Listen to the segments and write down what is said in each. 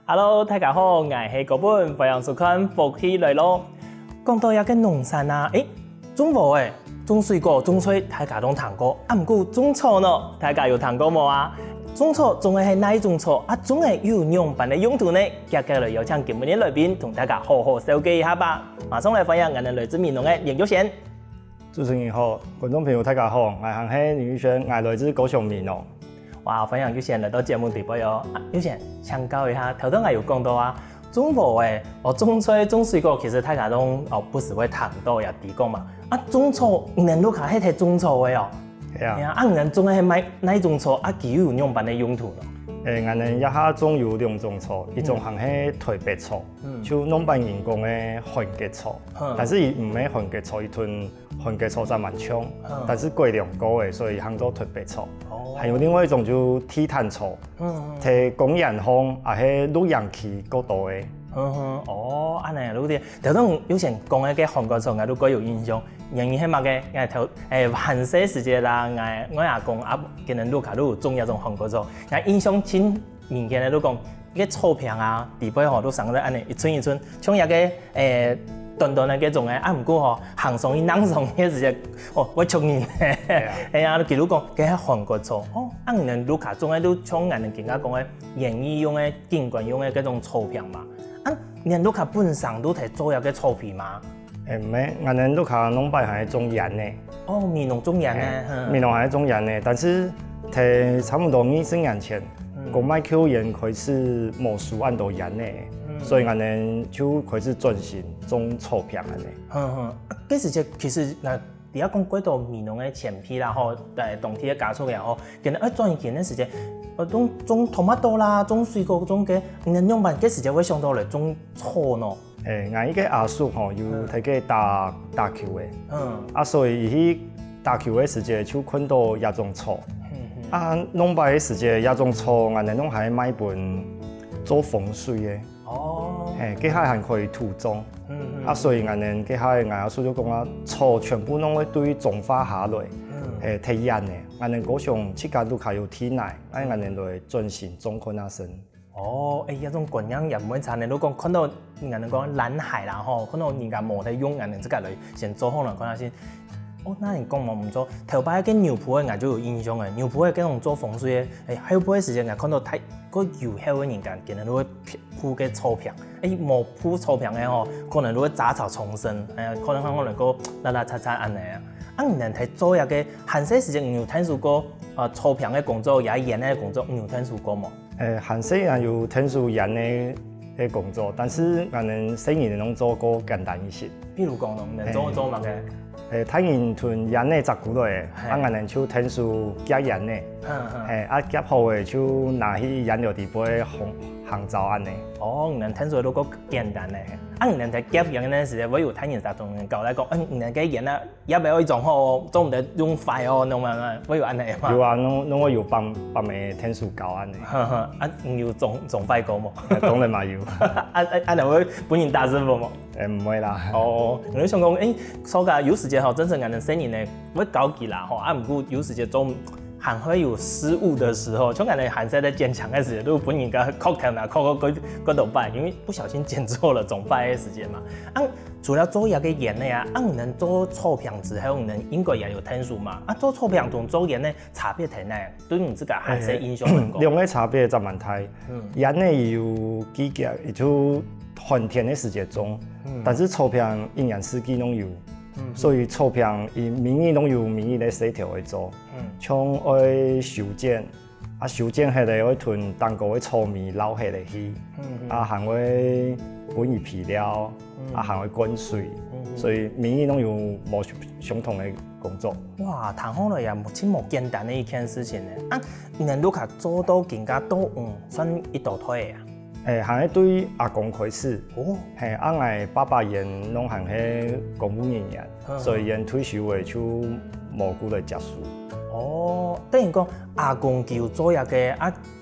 Hello， 大家好，我是高本，欢迎收看福气来咯。讲到一个农产啊，种无诶，种水果、种菜，大家拢谈过。不过种草呢，大家有谈过无啊？种草种的是哪一种草？种的又有两般的用途呢？接下来有请今日的来宾同大家好好了解一下吧。马上来欢迎我们来自闽南的严玉贤。主持人好，观众朋友大家好，我是林玉贤，我来自高雄闽南。哇，欢迎玉贤来到节目直播哟。玉贤，请教一下，头先我有讲到啊，种物诶，种菜、种水果，其实大家都不是会谈到也提讲嘛。种草，人都看迄个种草诶哦。系啊。人种诶係哪一种草？其有两般的用途咯。我们一下种有两种草，一种是台北草，就两般人讲的混结草，但是伊唔係混结草，伊同混结草在蛮像，但是贵2高的，所以喊做台北草。还有另外一种就地毯草，摕公园风，係绿氧气够多的。安尼路啲，頭先有先講嘅嘅韓國草，我都幾有印象。因為係乜嘅？我頭韓式時節啦，我阿公今日都卡都有種一種韓國草，我印象真明顯嘅都講，啲草坪啊，地背都生得安尼一寸一寸，像一個短短嘅嗰種嘅，唔過行上去冷上嘅時節，我衝人係啊，佢都講嘅係韓國草，人都卡種嘅都像人更加講嘅園藝用嘅、景觀用嘅嗰種草坪嘛。人都卡本上都係做一個草皮嘛？唔係，我哋都卡弄擺係種鹽嘅。闽南種鹽嘅，闽南係種鹽嘅，但是喺差唔多20年前，公賣口鹽開始冇輸按到鹽嘅，所以我哋就開始轉型種草坪嘅。嗰時隻其實嗱，而家講幾多闽南嘅前批啦，冬天嘅加速嘅其實轉型嘅時間。種토마토啦，種水果種嘅，人用辦嘅時間會上到嚟種草咯。我依個阿叔有睇過打球嘅，所以伊打球嘅時間就看到一種草，弄擺嘅時間一種草，我哋弄係買本做風水嘅，佢係可以土種，所以我哋佢係我阿叔就講啊，草全部弄會對種花下來，體驗嘅。我哋高雄7間都卡有體內，我哋來進行種昆那生。一種觀樣也唔會差，你都講看到人哋講藍海啦，看到人家冇得用，人哋即刻嚟先做好啦，看下先。那人講冇唔做，頭擺嘅牛埔嘅我就有印象嘅，牛埔嘅嗰種做風水嘅，後輩嘅時間我看到太個有後嘅人家，見到都會鋪嘅草坪，冇鋪草坪嘅可能都會雜草叢生，可能我哋個拉拉擦擦安尼啊。人睇做一個韓式時間有聽說過草坪嘅工作，也鹽嘅工作有聽說過冇？韓式也有聽說鹽嘅工作，但是我哋生意能做過簡單一些。譬如講能做乜嘅？睇人囤鹽嘅摘過來，我哋就聽說夾鹽嘅，夾好嘅就拿去鹽料地杯烘走安尼。人聽說都個簡單嘅。人睇夾鹽嘅時候，我有睇人實同人講嚟講，人嘅鹽啊，也唔可以種好，種唔得用快弄嘛，我有安尼嘛。有啊，弄我有幫嘅聽數高安尼。要種快高冇？當然嘛有。安尼會本人大師傅冇？唔會啦。我想講，所以有時間真正人生意呢，會高級啦，唔過有時間做。還會有失誤的時候，像我哋韓式的剪牆嘅時候，都本人個 cocktail 啊 cock 度擺，因為不小心剪錯了，總擺嘅時間嘛。除了做一個鹽嘅啊，人做草坪之後，人應該也有聽說嘛。做草坪同做鹽嘅差別喺哪？對你這個韓式印象嚟講，兩個差別就蠻大。鹽嘅有季節，就寒天嘅時節種，但是草坪一年四季都有。所以草坪以民意都有民意的洗條去做，像愛修剪，修剪下來會囤當個草苗撈下來去，還會本葉皮料，還會灌水，所以民意都有冇相同的工作。哇，談好來也真冇簡單的一件事情咧。人都卡做到更加都算一道腿啊。係對阿公開始，係我爸爸因攏係公務人員，所以因退休嘅就無顧來接受。等於講阿公叫做一個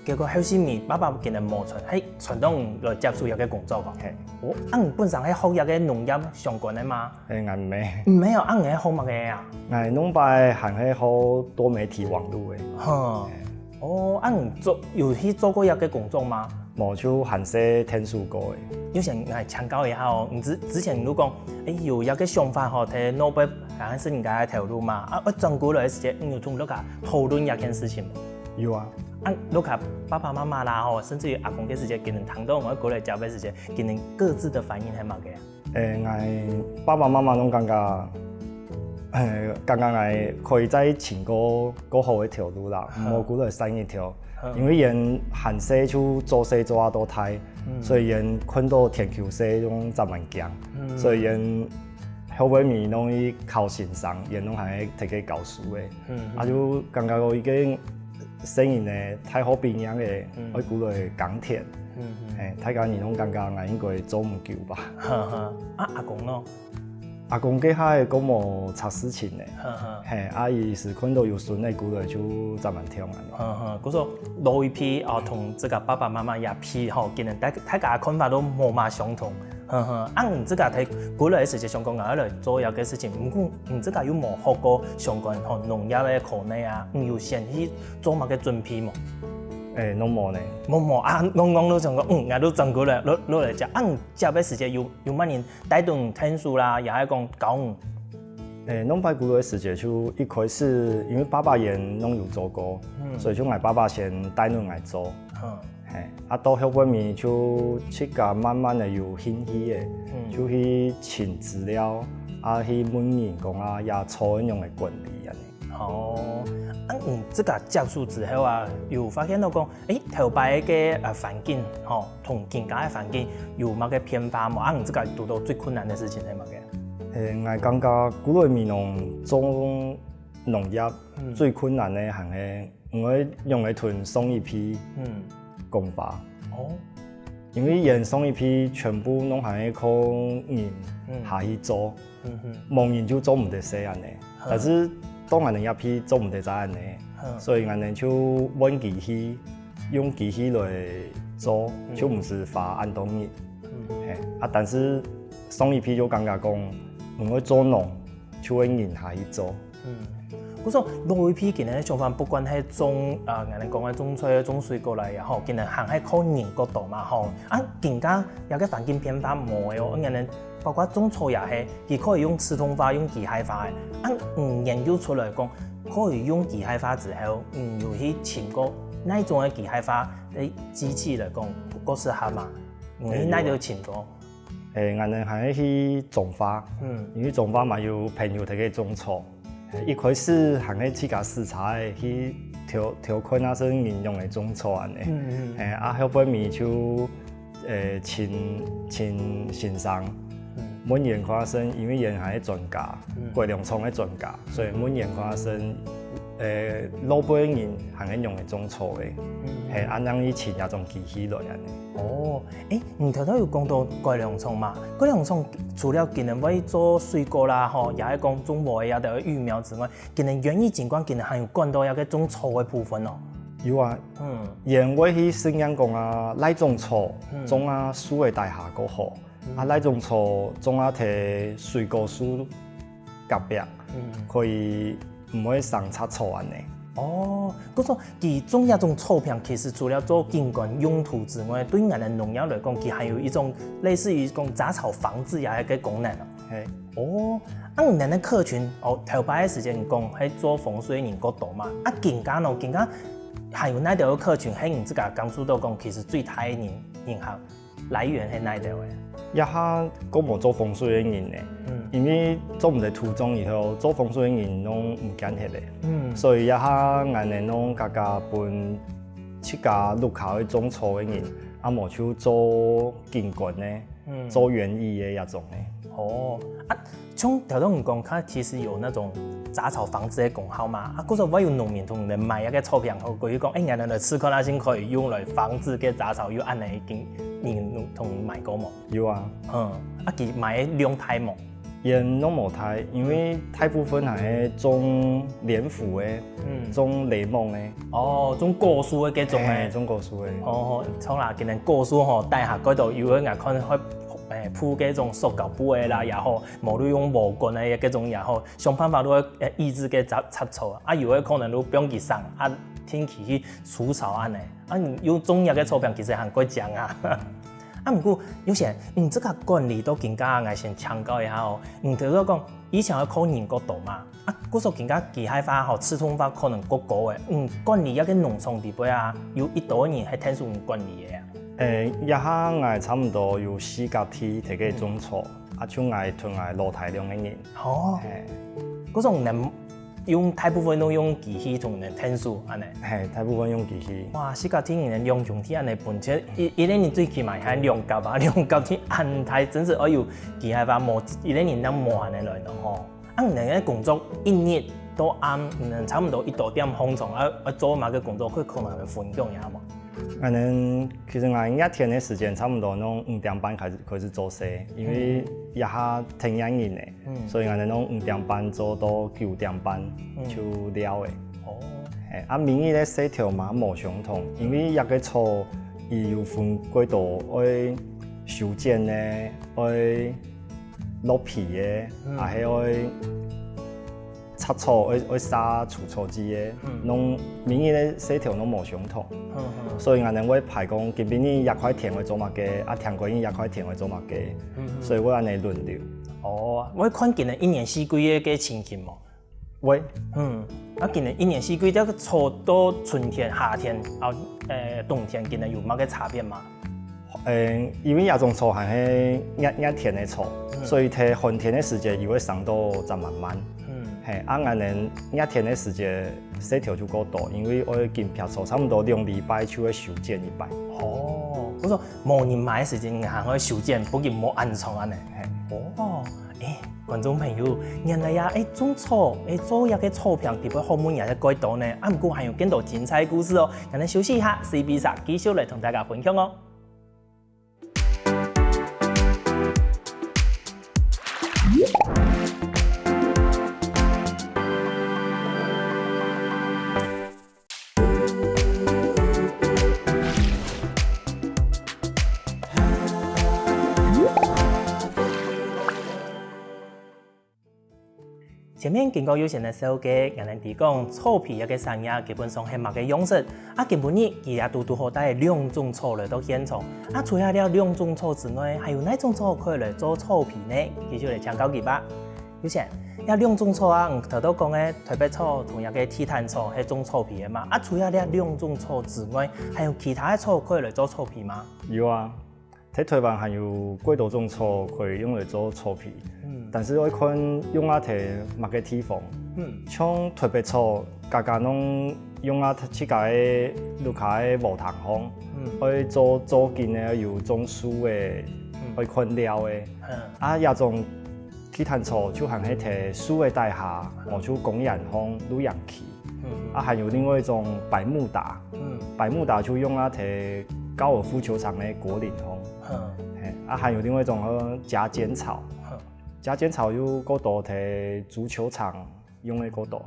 結果後面爸爸見人冇傳，喺傳統來接受一個工作㗎。你本身係學一個農業相關嘅嘛？我唔係。唔係啊，你係學乜嘅啊？我攏擺係學多媒體網絡嘅。你有去做過一個工作嗎？无像韩式天书过的。有想来请教一下哦，你之前如讲，有一个想法吼，睇诺贝好像是人家条路嘛，我转过来的时间，有同你家讨论一件事情。有啊。你家爸爸妈妈啦吼，甚至于阿公嘅时间，跟人谈到我过来交配时间，跟人各自的反应系嘛嘅？我爸爸妈妈拢感觉，可以再前个好的条路啦，无过来省一条。因为因韩式就做事做都太，所以因看到天球式种十万强，所以因后尾面拢去考线上，因拢还摕去教书的，就感觉我已经生因的太好平样的，我过来耕田，大家拢感觉我应该做唔久吧。阿公咯。阿公家下个无查事情的，阿姨是看到有孙的过来就十万听安尼。嗰说老一批同这个爸爸妈妈一批可能大家看法都无嘛相同。你这个睇过来的时间上讲来做一个事情，不过你这个有冇学过相关农业的课内啊？有先去做乜嘅准备冇？拢无呢。冇刚刚都想讲，我都转过来，攞嚟食。交配时间有乜人带动天数啦，也系讲教拢摆过来的时间就一开始，因为爸爸也拢有做过，所以就我爸爸先带动来做。到后尾面就去甲慢慢的有兴趣的，就去寻资料，去问人讲也初用的管理安尼。这个接触之后有发现到讲，头摆嘅环境，同其他嘅环境有乜嘅变化冇？这个遇到最困难的事情係乜嘅？我感觉古来面做农业最困难的行嘅，我用嚟囤送一批工法。因为人送一批全部拢係靠人下去做，冇人就做唔得死安尼。但是当我哋一批做唔得咋安尼，所以我哋就揾机器，用机器来做，就唔是发按动人。但是送一批就感觉讲，唔会做农，就揾人下去做。嗰種老一批今日嘅想法，不管係種人哋講嘅種菜、種水果嚟也好，今日行喺靠人角度嘛吼。更加有嘅環境變化冇嘅哦，人哋包括種菜也係，佢可以用自動化、用機械化嘅。研究出來講，可以用機械化之後，有去尋過哪種嘅機械化嘅機器嚟講，嗰適合嘛？你哪度尋過？我哋係去種花，因為種花嘛有朋友睇佢種菜。一開始行喺自家視察去調看那些人用嘅種菜安尼，後尾面就請先生，問研發生，因為研係專家，改良廠嘅專家，所以問研發生老輩人行喺用嘅種菜嘅，按樣以前一種機器來安尼。你頭有講到改良廠嘛？改良廠除了今日會做水果啦，也係講種禾也就育苗之外，今日園藝景觀今日還有講到一個種草嘅部分哦。有啊，因為去宣揚講哪種草種樹嘅大廈個好，哪種草種摕水果樹隔壁，可以唔會生插草安尼。嗰種佢種一種草坪，其實除了做景觀用途之外，對我哋農業嚟講，佢還有一種類似於講雜草防治也一個功能。我哋嘅客群，頭擺嘅時間講係做風水人角度嘛，更加還有哪條客群喺你自家講述到講，其實最大嘅人口來源係哪條嘅？一下個無做風水嘅人咧，因為做唔嚟土種以後，做風水嘅人攏唔揀起嚟，所以一下我哋攏家家分七家路口嘅種草嘅人，無就做景觀咧，做園藝嘅一種咧。像頭先你講，它其實有那種雜草防治嘅功效嘛。嗰時候我有農民同人買一個草坪，佢講，我哋嚟吃可那先可以用來防治嘅雜草，有按嚟經人同買過冇？有啊。佢買量太冇？人攏無太，因為大部分係種蓮霧嘅，種檸檬嘅。種果樹嘅嗰種嘅。種果樹嘅。從啦，見人果樹大廈嗰度有個眼看開。鋪嗰種塑膠布嘅啦也好，無論用木棍嘅嗰種也好，想辦法都抑制嘅雜草有嘅可能都不用去送，天氣去除草安尼，啊，你有中药嘅钞票其实很过奖啊。啊，不过有些这个管理都更加爱先强调一下哦。就是讲以前要靠人过度嘛，啊，嗰时候更加机械化、刺通化可能过高诶。管理一个农村地边啊，有一多人系听属管理嘅啊。一下我差不多有4甲天摕去种草，啊，像我屯我落大量嘅人。哦。嗰种能用大部分都用机器同人听数安尼。嘿，大部分用机器。哇，4甲天人用天安尼本身一年最起码还2甲吧，2甲天安排真是要有机械化磨一年能磨安尼来咯吼。啊，人嘅工作一日都按差唔多1多點空床啊做嘛嘅工作，佢可能會分享一下嘛。其实我一天的时间差不多弄5点半开始做事，因为一下挺养人的，所以我弄5点半做到9点半就了的。哦，啊，民意的洗条嘛无相同，因为一个草伊有分几多，爱修剪的，爱落皮的，啊，还爱插草爱杀除草剂的，弄民意的洗条拢无相同。所以我能会排讲，今边呢1块田会做乜嘅，啊田过呢1块田会做乜嘅，所以我安尼轮流。哦，我看今年1年4季嘅情形冇。会。啊今年1年4季，这个草到春天、夏天，冬天，今年有乜嘅差别嘛？因为亚种草还是一田的草，所以摕寒天的时间，伊会长到10慢慢。啊，我能一天的时间洗条就够多，因为我今片草差不多2礼拜就会修剪1摆。哦，我说无人买的时间还可以修剪，不仅无安装安尼。哦，观众朋友，原来呀，种草，做一个草坪，特别好门也是改多呢。啊，不过还有更多精彩故事哦。让咱休息一下，CB3继续来同大家分享哦。前面经过有线的手机，人哋提讲草皮一个产业基本上系乜嘅样式，啊，基本呢，佢也都好带2种草来到现场。啊，除了2种草之外，还有哪种草可以来做草皮呢？继续来请教佢吧。有线，有2种草啊，头都讲嘅台北草同一个铁炭草系种草皮嘅嘛。啊，除了2种草之外，还有其他嘅草可以来做草皮吗？有啊，喺台湾还有几多种草可以用来做草皮。但是我看用啊摕乜嘅地方，像台北草，家家拢用啊去个路下嘅无塘风，去做紧嘅有种树嘅，去看料嘅，啊也种铁炭草就含喺摕树嘅底下，或者公园风愈洋气，啊还有另外一种百慕达，百慕达就用啊摕高尔夫球场嘅果岭风，啊还有另外一种夹剪草。加剪草有够多，摕足球场用的够多。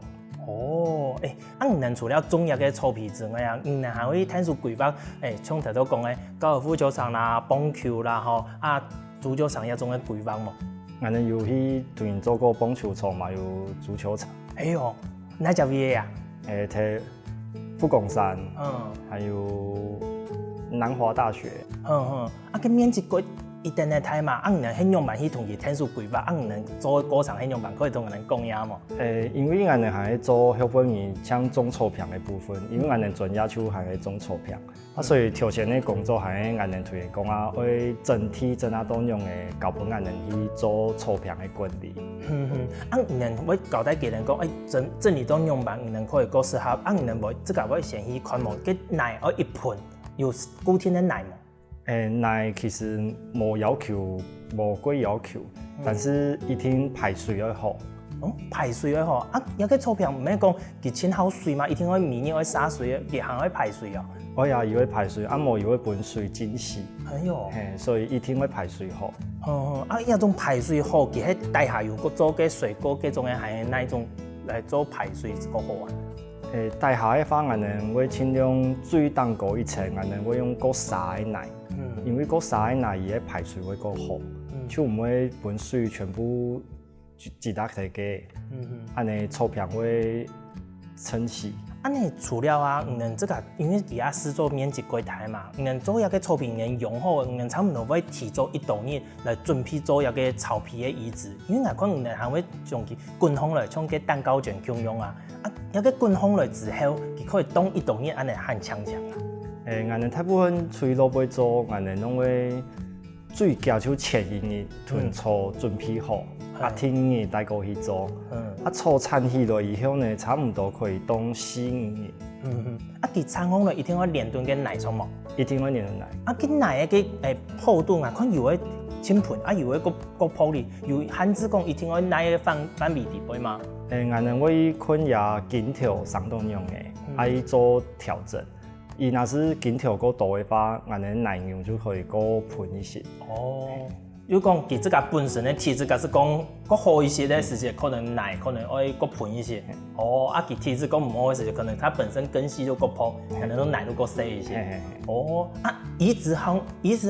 哦，啊，唔能除了种叶嘅草皮之外啊，唔能还可以探索规划，像头都讲嘅高尔夫球场啦、棒球啦，吼啊，足球场一种嘅规划冇。我哋有去对做过棒球场嘛，有足球场。哎呦，哪只位啊？摕富公山，还有南华大学。啊，个面积贵。一定的睇嘛，唔能形容版去同佢天数规划，唔能做歌场形容版可以同人讲呀嘛。因为我哋系做小本语像种草坪的部分，因为我哋专业就系种草坪，所以挑选的工作系我哋推讲啊，为整体真啊当用的教本我哋去做草坪的管理。唔能我交代给人讲，整理当用版唔能可以够适合，唔能我这个我先去看冇，个奶一盆有固定的奶冇。奶其实无要求，无贵要求，但是一定排水要好。排水要好啊！有个草坪唔係講佢清好水嘛，一定要每年要灑水，佢行要排水啊。我也以為排水，啊無以為本水真細。哎呦，所以一定會排水好。啊，一種排水好，佢喺底下有個做嘅水果嗰種嘅係哪一種嚟做排水個好啊？底下嘅話，我哋會盡量水當高一層，我哋會用個沙嘅奶。因為個沙嘅奶伊嘅排水會個好，就唔會本水全部自打起嘅，安尼草坪會清洗。安尼除了啊，这个因为其他施作面积过大嘛，做一个草坪用好，差不多要提早1到2年来准备做一个草皮的移植，因为我看还会将其滚烘来，像个蛋糕卷供用啊，一个滚烘来之后，佢可以当1到2年安尼很强啊。俺大部分出去路尾做，俺拢会最加手前1年囤草准备好，天年带过去做，草产起来以后呢，差不多可以当4、5年。佢产好了一定要连炖跟奶冲冇？一定要连炖奶。佢奶嘅厚度啊，看有的轻盆，有的个泡哩，有限制讲一定要奶嘅范围地杯嘛。俺会看也紧条上当用的，爱做调整。伊若是紧条够多的话，俺的奶牛就可以够喷一些。如果讲佢自家本身的体质，假是讲个好一些的时间，可能奶可能爱个喷一些。佢体质讲唔好的时间，可能它本身根系就个泡，可能都奶都个细一些。移植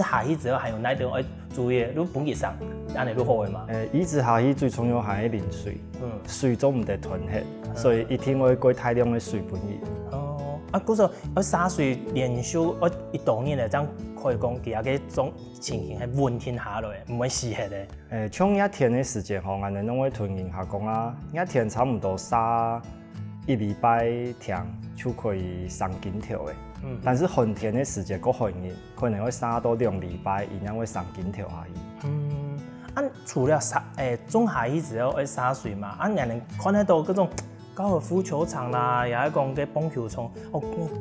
下去之后，还有哪点要注意？如本质上，安尼都好的嘛。移植下去最重要还是淋水，水总唔得囤血，所以一定会过大量的水分伊。嗰时要洒水连续1到2年嚟，这样可以讲其他嘅种情形系稳定下来，唔会死血嘅。像一天的时间吼，俺哋拢会囤银下讲啊，一天差不多洒1礼拜天就可以上紧条的。但是寒天的时间够寒热，可能会洒到2礼拜，然后会上紧条下去。除了种下去之后要洒水嘛，俺哋看得到嗰种。高尔夫球场啦，也係講嘅棒球場，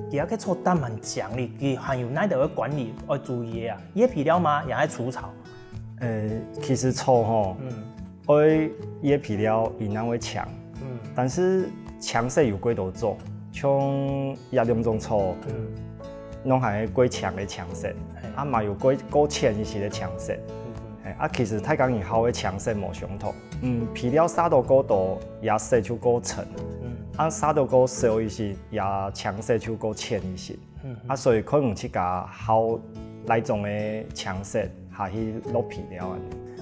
其他嘅草單蠻強哩，佢還有哪度嘅管理要注意啊？野皮料嘛，也係除草。其實草吼，愛野皮料伊然會強，但是強勢有幾多種，像一兩種草，攏係幾強嘅強勢，嘛有幾淺一些嘅強勢。其實太講以後嘅強勢無相同。皮料撒到夠多，也色就夠沉；撒到夠少一些，也強色就夠淺一些。所以可能去加好哪種嘅強色下去落皮料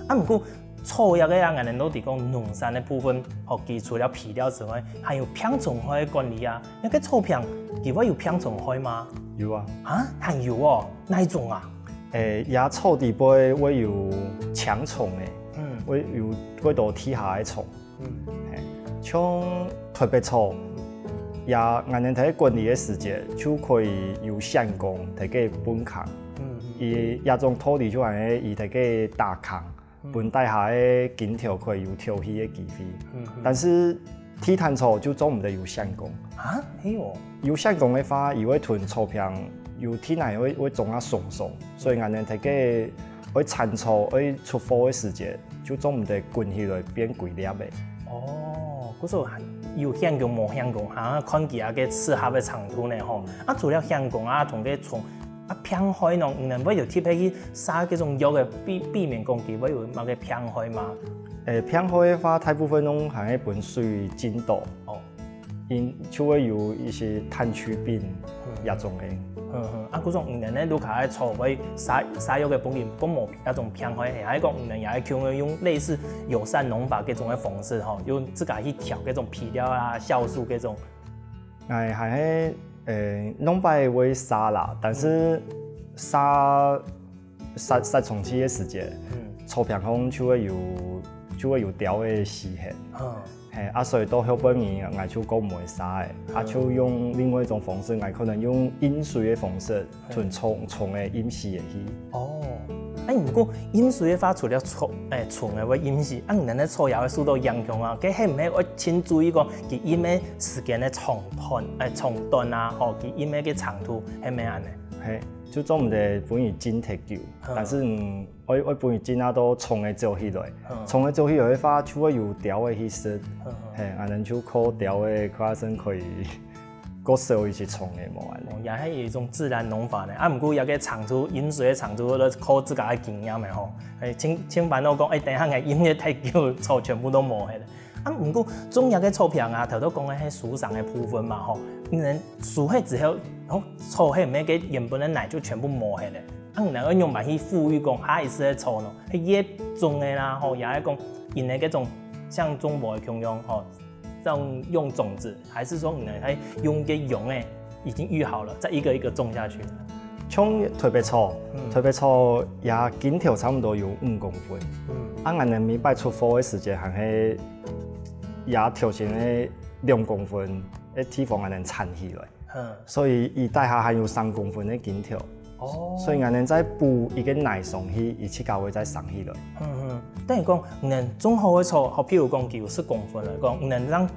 啊。不過草藥嘅人哋都提講農產嘅部分，佢除了皮料之外，還有病蟲害嘅管理啊。一個草坪，佢會有病蟲害嗎？有啊。還有哦，哪一種啊？野草地杯會有強蟲嘅，會有幾多體下嘅蟲。像特別草，也俺哋睇管理嘅時節，就可以有相公睇嘅本坑。伊野種土地就係伊睇嘅大坑，本底下嘅緊條可以有跳起嘅機會。但是體壇草就做唔得有相公。有相公嘅話，伊會囤草坪。有天內會種啊鬆鬆，所以我哋睇嘅會產草會出貨嘅時節，就種唔得滾起來變貴粒嘅。嗰時候有香港冇香港，看其他嘅適合嘅長度呢吼。除了香港同嘅蟲偏害儂，唔能夠有貼起撒嗰種藥嘅避免講佢會有某個偏害嘛？偏害嘅話，大部分攏係本水真多，因就會有一些炭疽病一種嘅。嗰種唔能咧，都卡喺草位撒藥嘅本件，咁冇一種偏害，係一個唔能也係叫用類似友善農法嗰種嘅方式，用自家去調嗰種皮料啊、酵素嗰種。係農法會撒啦，但是撒蟲期嘅時節，草坪空就會有掉嘅死血。所以到後半年，我就講唔會撒嘅，就用另外一種方式，我可能用飲水嘅方式囤蟲嘅飲死嘅去。不過飲水嘅話，除了蟲嘅會飲死，人哋草藥會受到影響啊。佢係唔係要請注意個佢飲嘅時間嘅長短啊？佢飲嘅長度係咩樣嘅？就做唔得本魚真太久，但是我本魚真啊都蟲嘅走起來，蟲嘅走起來嘅話，就會有條嘅去食，我哋就靠條嘅可能可以個少一些蟲嘅冇安尼。也係一種自然農法咧，不過有個長度飲水嘅長度都靠自家嘅經驗嘅吼。千萬都講，等下我飲嘅太久，草全部都冇嘅。不過種有個草坪啊，頭都講嘅係樹上嘅部分嘛吼，人樹係之後。草係唔係嘅原本嘅奶就全部磨起嚟，唔能夠用埋去賦予講下一次嘅草咯，係野種嘅啦，也係講因為嗰種像中國嘅供用，这种用种子，还是说你们还用个用诶已经育好了，再一个一个种下去？像特别粗，也茎条差不多有5公分。俺们每摆出货的时间还是也条成的2公分，的地方俺能缠起来。所以伊底下还有3公分的茎条。所以俺们再补一个奶上去，伊切高会再上起来。等于讲，能种好的粗，好譬如讲有4公分了，讲能让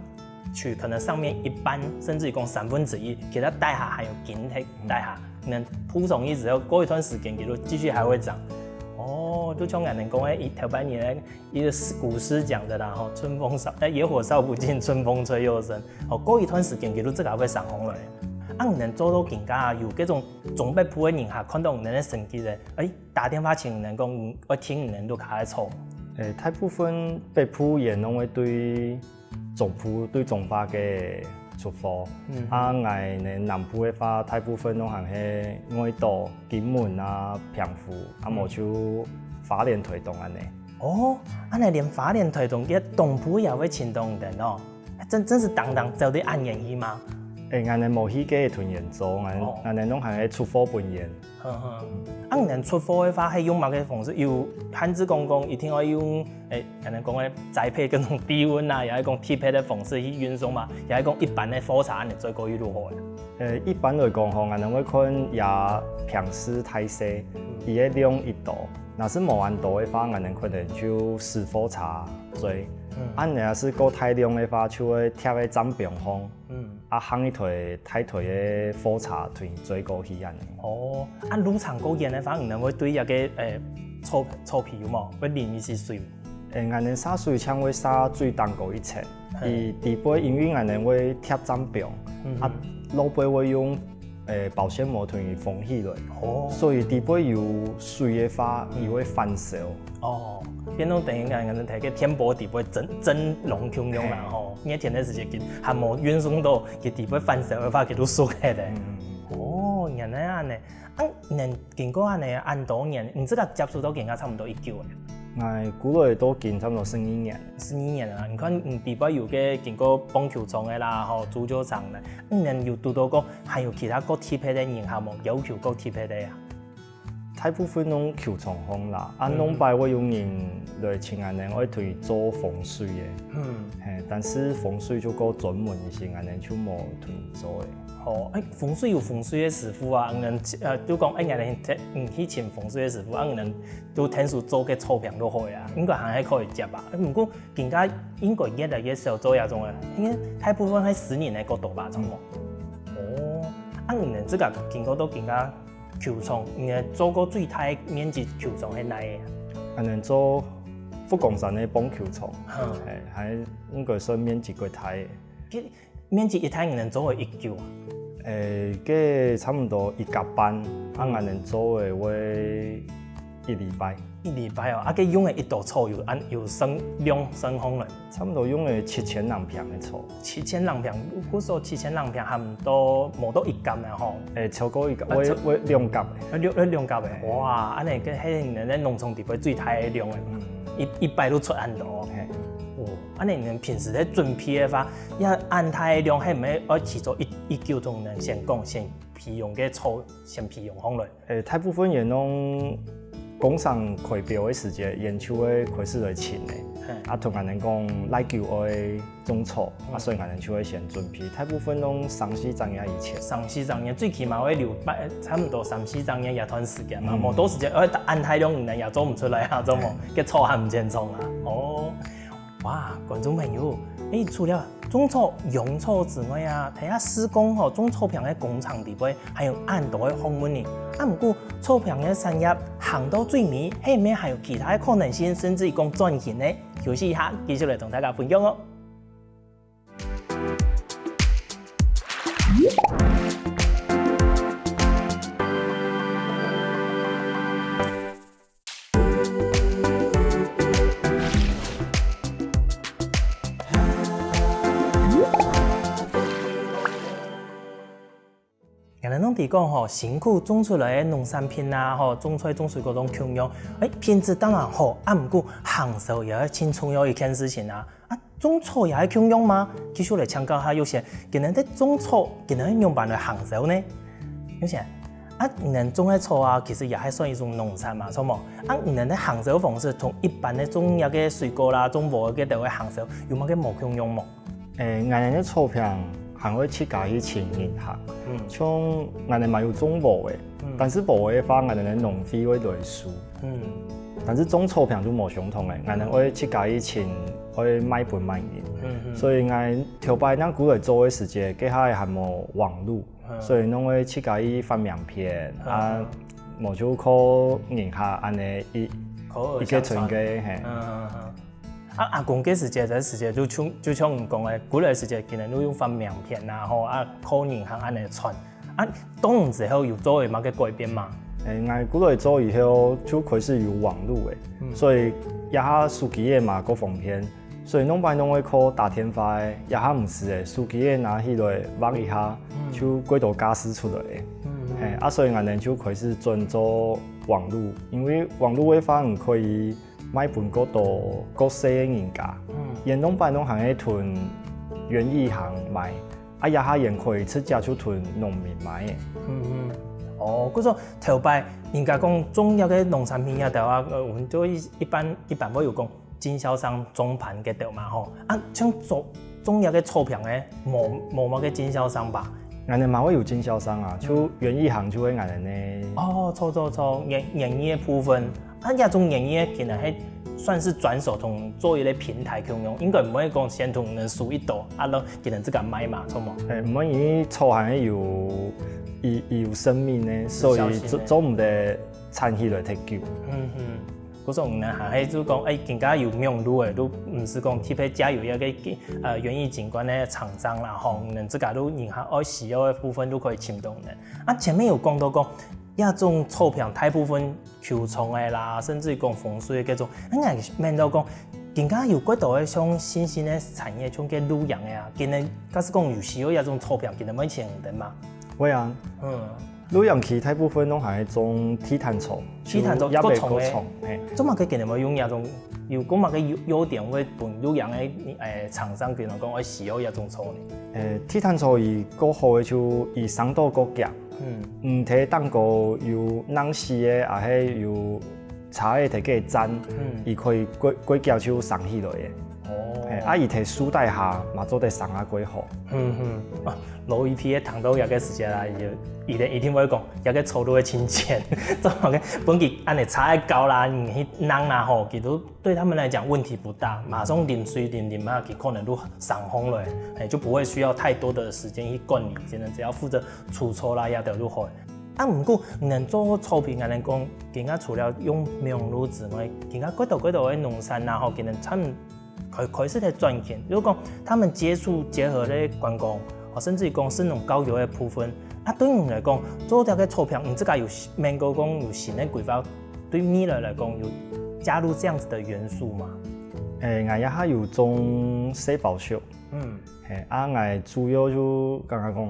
取可能上面一半，甚至于讲1/3，给它带下还有茎在带下。能铺上去之后，过一段时间，它继续还会长。就像俺们讲的，头半年一个古诗讲的啦，春风野火烧不尽，春风吹又生。过一段时间，它这个会上红了。俺能做到更加有这种准备铺的人下，看到我们的成绩的，打电话请人讲，我听人都开始抽。大部分北铺也拢会对总铺对总发嘅出货，俺们南部的话，大部分拢行係愛島、金門啊、澎湖，無像花蓮推動安尼。安尼連花蓮推動嘅東埔也會請動人哦，真是當就啲按演戲嗎？俺們無去嘅屯演做，俺們拢係出貨本演。俺們出貨的話，係用乜嘅方式？有漢字講講，一定要用俺們講嘅栽培嗰種低溫啊，又係講貼配的方式去運送嘛，又係講一般的貨茶，俺哋最高要如何嘅？一般來講，俺們會看也平時太細，伊嘅量一度，若是無按度的話，俺們可能就試貨茶做。俺若是過太量的話，就會貼喺斬病方。烘一台太台的火茶團最高起安尼。按乳廠高鹽的話，你會對一個粗皮有冇？會淋一些水？俺們灑水槍會灑最淡高1層，伊底部因為俺們會貼斬病，老背會用保鮮膜團封起來，所以底部有水的話，伊會翻燒。變到等於俺們睇個天薄底部真龍穹窿啦吼，一天的時間還冇運送到佢底部翻燒的話，佢都縮起來。原來安尼，能經過安尼按多年，你這個接觸到更加差唔多1舊我過來都經差唔多12年。12年啊！你看，底部有個經過棒球場的啦，足球場的，能有讀到過，還有其他個貼配的人係冇要求個貼配的呀？大部分攏球場方啦，攏擺會有人來請俺們愛去做風水的，但是風水就夠專門一些，俺們就冇去做的。風水有風水的師傅啊，就講俺們去請風水的師傅，俺們都聽說做個鈔票都可以啊，應該還可以接吧。不過更加應該越來越少做那種的，因為大部分喺10年的角度吧，總共。俺們這個經過都更加。球場，你做過最大面積球場係哪個？俺們做福岡山的棒球場，係應該算面積最大的。面積一大，你能做1球啊？個差唔多1甲半，俺能做的會1禮拜。1禮拜哦，佢用的一道草有升量升紅了。差不多用了7000人平的草，7000人平，嗰時候7000人平差唔多冇到1甲啦吼。超過1甲，我2甲嘅。2甲嘅，哇！安尼個喺人哋農場地區最大嘅量嘅，100都出很多。安尼你平時喺準備嘅話，一按太嘅量係唔係要起咗一嚿鐘呢？先講先培養嘅草，先培養好來。大部分人攏工商開標嘅時節，研究嘅開始來請嘅。同人哋講來球愛種草，所以人哋就會先準備。大部分攏3-4年以前。3-4年，最起碼會留差唔多3-4年一段時間嘛。冇多時間，按太量唔能也做唔出來啊，做冇，個草還唔健壯啊。哇，觀眾朋友，除了種草、用草之外啊，睇下施工種草坪嘅工廠地位，還有按多嘅項目呢。不過草坪嘅產業行到最尾，係咪還有其他嘅可能性，甚至於講轉型呢？休息一下，繼續嚟同大家分享哦。人哋講辛苦種出來嘅農產品啊，種菜種水嗰種營養，品質當然好，不過行銷也係很重要一件事情啊。种草也係咁樣嗎？其實嚟請教下，有些佢哋啲種草，佢哋用辦嚟行手呢？有些你哋種嘅草啊，其實也係算一種農產嘛，錯冇？你哋啲行手方式同一般嘅種一個水果啦，種無嘅就會行手，有乜嘅無咁用冇？我哋啲草坪還會設計去前銀行，像我哋咪有種無嘅，但是無嘅話，我哋啲農費會累輸。但是種草坪就冇相同嘅，我哋會設計去前會買本買銀，所以我頭擺咱古來做嘅時節，佢係還冇網絡，所以攏會設計去發名片冇就靠銀行安尼一個存個嘿。阿公嘅時節，就像唔講嘅，古來時節，佢哋都用發名片啊，靠銀行安尼傳。當然之後有做乜嘅改變嘛？我古來做以後就開始有網絡嘅，所以也下手機嘅嘛個方便，所以攏擺攏會靠打電話嘅，也下唔是嘅，手機嘅拿起來挖一下，就幾多架勢出來嘅。所以我哋就開始轉做網絡，因為網絡嘅話唔可以買本嗰度國細嘅人家，因攏擺攏行喺囤園藝行買，也下人可以直接就囤農民買嘅。嗰種頭擺人家講種一個農產品嘅頭啊，我們都一般會有講經銷商種盤嘅頭嘛吼。像種一個草坪嘅冇乜嘅經銷商吧？我哋嘛會有經銷商啊，就園藝行就會我哋呢。錯，園藝嘅部分，一種園藝其實係算是轉手同做一個平台咁用，應該唔會講先同人數一朵，咯，佢哋自己買嘛，錯冇？唔可以草係有生命咧，所以做唔得參與來踢球。嗰種呢係就講更加有名路嘅，都唔是講特別加入一個園藝景觀嘅廠商啦，人自家都銀行愛使用嘅部分都可以牽動人。前面有講到講一種草坪大部分球蟲嘅啦，甚至講風水嘅嗰種，面到講更加有幾多嘅像新興嘅產業，像嘅露營嘅啊，佢哋假使講有時有一種草坪，佢哋咪請人嘛？會啊，露營區大部分都係種鐵炭草，鐵炭草個蟲嘅，做乜佢佢哋咪用一種有嗰乜嘅優點會本露營嘅廠商佢哋講愛使用一種草呢？鐵炭草伊個好嘅就伊生到個夾，唔睇當個有冷死嘅，也係有茶嘅摕個粘，伊可以幾夾就生起來嘅。伊摕書袋下嘛做得生啊幾好。老一批嘅糖豆有嘅時間啦，一定會講有嘅草都會清錢，做嘅本佢按你茶高啦，你去扔啦吼，佢都對他們來講問題不大，馬上淋水淋啊，佢可能都上紅了，就不會需要太多的時間去管理，只要負責除草啦，也就都好。唔過能做草坪嘅人講，佢家除了用苗路之外，佢家幾多嘅農產啦，吼，佢能他們開始嚟賺錢，如果講他們結合咧觀光。甚至講是那種教育嘅部分，對我來講，做這個草坪，你自己有能夠講有新的規劃，對未來來講有加入這樣子的元素嗎？我也係有種細胞樹，我主要就剛剛講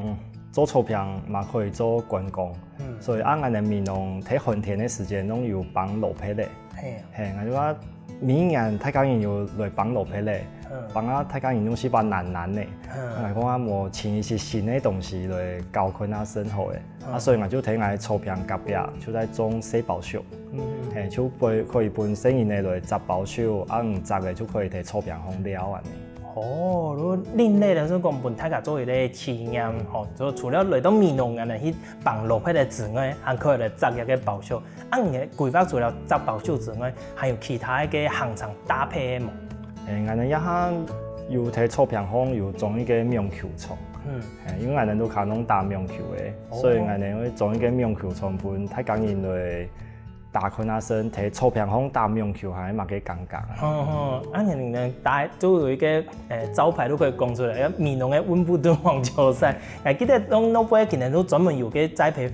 做草坪嘛可以做觀光，所以我哋民農喺寒天嘅時間攏有綁落皮咧，我就話每年大家有來綁落皮咧。幫大家用是把難的，我講我請一些新的東西來教訓生活的，所以我就睇我草坪隔壁就在種細胞樹，就可以本身人來摘包樹，唔摘嘅就可以喺草坪烘料安尼。如另類的，就講本大家做一個體驗，就除了來到民農人去綁落皮的之外，還可以來摘一個包樹。你嘅規劃除了摘包樹之外，還有其他一個行場搭配的嗎？我哋一下有睇草坪方有種一個棉球蟲，因為我哋都看攏打棉球嘅，所以我哋會種一個棉球蟲本太講人來打開身睇草坪方打棉球係嘛嘅尷尬。人哋打都有一個招牌都可以講出來，民農嘅溫布頓網球賽，記得當杯其實都專門有個栽培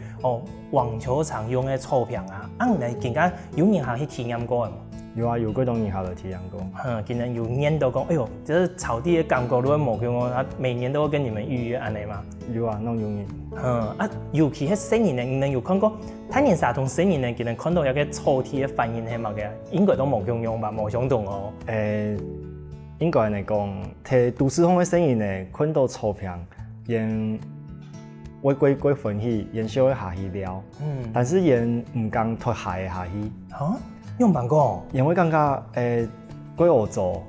網球場用嘅草坪啊，你更加有人行去體驗過嘅。有啊，有幾種人下來體驗過。今年有年都講，哎呦，這草地嘅感覺都會冇咁，每年都會跟你們預約安尼嘛。有啊，弄容易。尤其係新年咧，你們有看過太年沙同新年咧，佢能看到有個草地嘅反應係嘛嘅，應該都冇咁樣吧，冇相同哦。应该来讲，摕都市风的生意呢，看到钞票，因我过欢喜，因小会下去了。但是因唔讲脱鞋下去。啊？用办讲？因为感觉过学做，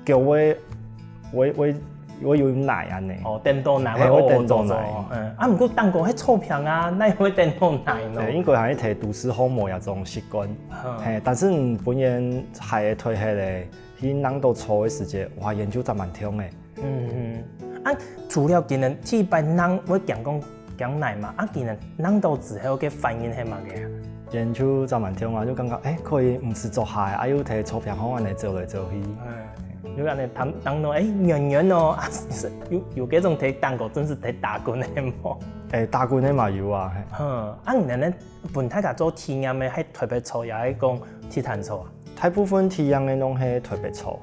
叫我有奶安尼。哦，电动奶，我电动奶。毋过当过迄钞票啊，那会电动奶咯。应该还摕都市风无遐种习惯。但是本人还会推下咧，去人都错的时间，哇，研究真蛮通的。除了今日去摆人会讲奶嘛，今日人都之后嘅反应系乜嘅？研究真蛮通啊，就感觉可以唔是做鞋，又摕钞票好安尼做来做去。有安尼当到圆圆哦，有嗰種睇蛋糕，真是睇打滾嘅麼？打滾的嘛有啊。你本太家做體驗嘅係特別粗，又係講鐵炭粗啊？大部分體驗嘅攏係特別粗，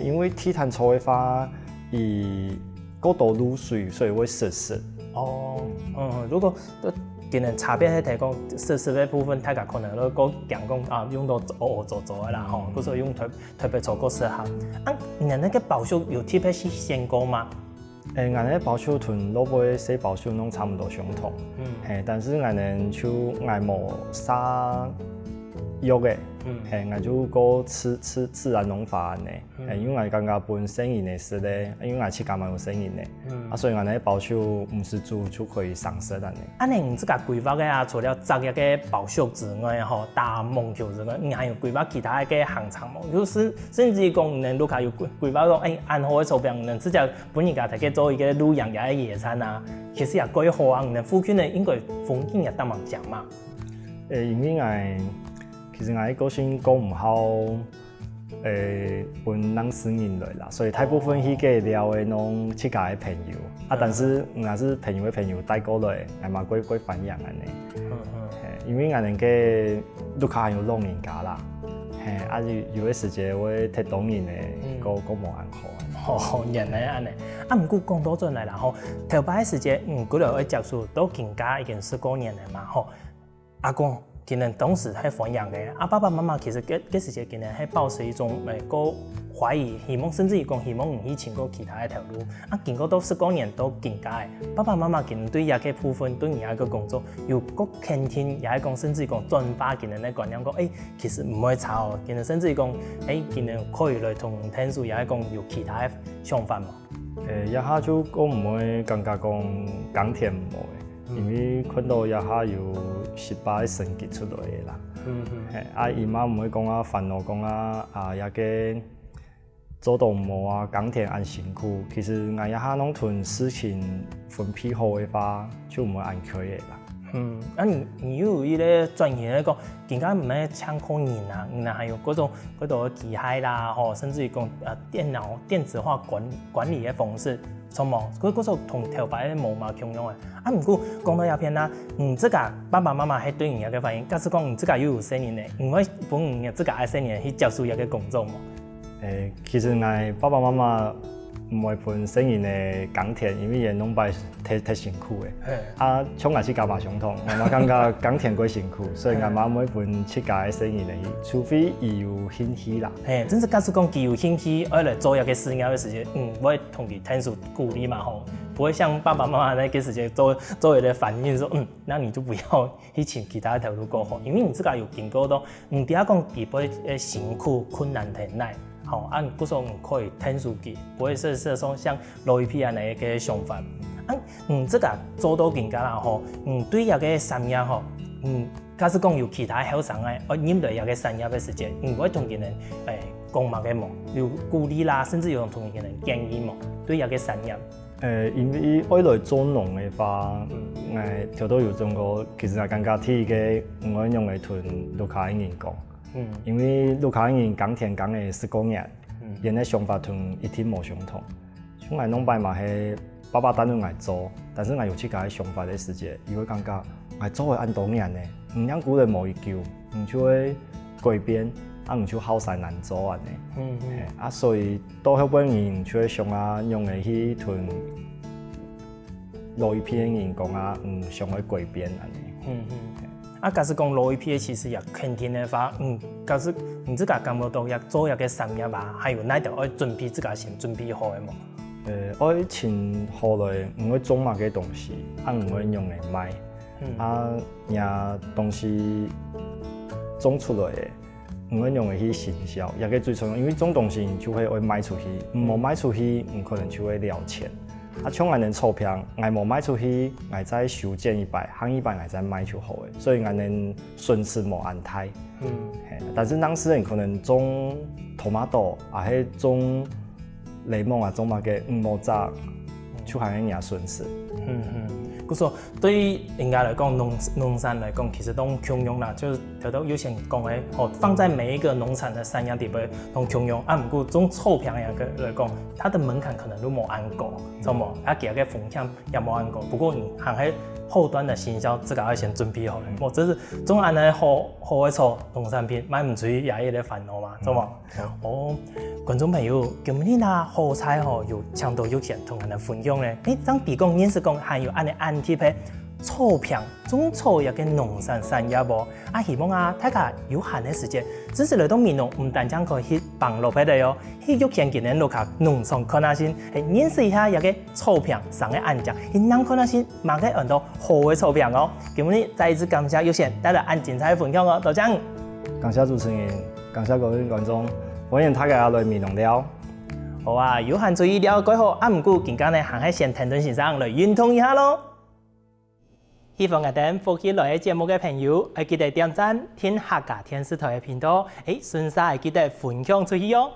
因為鐵炭粗嘅話，伊過多滷水，所以會澀。如果今日差別係提講澀嘅部分，大家可能都講講用到做嘅啦，嗰時候用特別粗個適合。你那個包數有特別是鮮過嗎？我哋包數同老闆寫包數攏差唔多相同，但是我哋就冇殺肉嘅，我就過吃自然農法呢，因為我感覺本生意呢是咧，因為我去幹嘛有生意呢，所以我哋包數唔是做就可以上市啦呢。你自家規劃嘅除了擇日嘅包數之外，打網球之外，你還有規劃其他嘅行程冇？就是甚至講你如果有規劃講，安好嘅手錶，你直接本人家睇嘅做一個露營嘅野餐啊，其實也規劃啊，你附近嘅應該風景也得蠻正嘛。因為其實我個性講唔好，本人適應來啦，所以大部分去嘅聊嘅攏自家嘅朋友，但是若是朋友嘅朋友帶過來，我嘛過反映安尼。因為我哋嘅路卡有老人家啦，有嘅時間我睇當然嘅，個冇安好。原來安尼，唔過講到轉來啦，頭擺嘅時間，嗰度嘅接觸都更加已經10多年嚟嘛，阿公。其實當時係反映嘅，爸爸媽媽其實嗰時間其實係抱持一種個懷疑，希望甚至於講希望唔去尋過其他一條路。經過到10多年都更加嘅，爸爸媽媽其實對呢個部分對呢個工作有個肯定，也係講甚至於講轉化其實咧觀念講，其實唔會炒，其實甚至於講，其實可以來同聽數也係講有其他嘅想法嘛。一下就講唔會感覺講鋼鐵唔好嘅。因為看到一下有18個成績出來嘅啦，伊媽唔會講煩惱講一個做到唔好鋼鐵按辛苦，其實我一下攏同事情分配好嘅話，就唔會按缺嘅啦。你有一個專業嚟講，更加唔係搶空人啊，還有嗰度機械啦，甚至於講電子化管理嘅方式。錯冇，嗰時候同頭擺冇嘛共用嘅。唔過講到一片啦，自家爸爸媽媽係對人嘅反應，假使講自家又有生意咧，因為本人自家嘅生意去接觸一個工作嘛。其實我爸爸媽媽唔會分生意嘅鋼鐵，因為人攏擺太辛苦嘅。像我是幹嘛相同，我嘛感覺鋼鐵過辛苦，所以我嘛唔會分自家嘅生意嚟，除非伊有興趣啦。真是假使講佢有興趣，我來做一個事業嘅時間，我會同佢聽數鼓勵嘛吼，不會像爸爸媽媽那個時間做一個反應說，那你就不要去尋其他條路過好，因為你自家有經過到，唔點講佢不會辛苦困難挺耐。按嗰種可以聽數據，不會是說像老一批人嘅個想法。這個做到更加啦吼，對一個產業吼，假使講有其他後生嘅，我認對一個產業嘅時間，唔會同佢哋講乜嘅嘛，有鼓勵啦，甚至有同佢哋建議嘛，對一個產業。因為我來做農嘅話，條都有種個，其實係更加睇嘅，我用嚟同路卡人講。因為路卡人鋼鐵講嘅10多年，人嘅想法同一定冇相同。像我弄擺嘛係爸爸單用嚟做，但是我有自己嘅想法嘅時間，伊會感覺我做嘅按多年咧，唔讓古人冇一救，唔就會改變，唔就好勢難做安尼。所以到後邊人就會想用嚟去同老一批人講想去改變安尼。假使讲老一批其实也肯定的话，假使你自家感觉到要做一个产业吧，还有哪条要准备自家先准备好的冇？我先好来，唔会种嘛个东西，唔会用来卖，呀东西种出来的，唔会用来去行销，也个最重要，因为种东西就会卖出去，唔卖出去，唔可能就会了钱。像俺能钞票，俺冇卖出去，俺再修建一摆，行一摆俺再卖就好诶，所以俺能损失冇安泰。但是当时人可能种tomato，啊，迄种柠檬啊，种嘛个冇杂，就还人家损失。佢说对于人家来讲，农产来讲，其实都共用啦，就是头头有先讲诶，放在每一个农产的产业底边都共用。不过种臭片来讲，它的门槛可能都冇按过，知冇？其他个风险也冇按过。不过你行喺后端的行销，这个要先准备好咧。这是种安尼好的错农产品，卖唔出去也有烦恼嘛，知冇？观众朋友，今日呐好菜有强度有限，同人哋分享咧。张比讲认识讲还有安尼安贴嘅草片种草一个农产业无？希望大家有闲的时间，只是来到闽南，唔单止可以去帮老百姓去玉县今年落下农场看下先，认识一下一个草片上嘅安家，能看下先，买个很多好嘅草片哦。今日再一次感谢玉县带来安精彩分享哦，多谢。感谢主持人，感谢各位观众。欢迎大家来闽南了。好有闲注意了解好，唔过今日呢行喺先停顿先生来运动一下咯。希望等复习来节目嘅朋友，记得点赞、听客家电视台嘅频道，顺势记得分享出去哟。